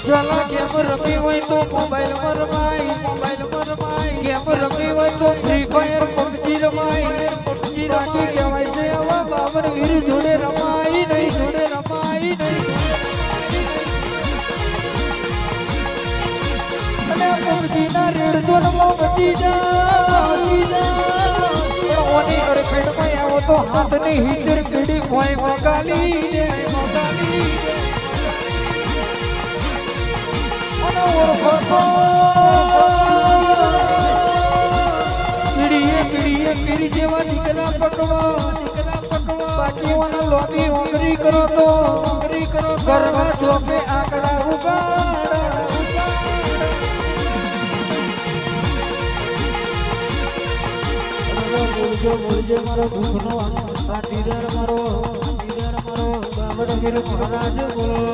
ચલા કેમ રમી હોય તો મોબાઈલ રમાય કેમ રમી હોય તો ફ્રી ફાયર પબજી રમાય બાકી કહેવાય છે આવા બાબર વીર જોડે રમાય નહીં અને પબજી ના રેડ જોનમાં બચી જા ઓની ગરફેડમાં આવો તો હાથની હિટર કીડી કોઈ મગાલી દે પીડી જેવા દીકરા પકવા બાકીઓના લોબી ઓંગરી કરો તો ઘરના ચોપે આંકડા ઉગાડા બોલજો મારો દુઃખનો આ ટીડર મારો બાબડ વીર મહારાજ બોલો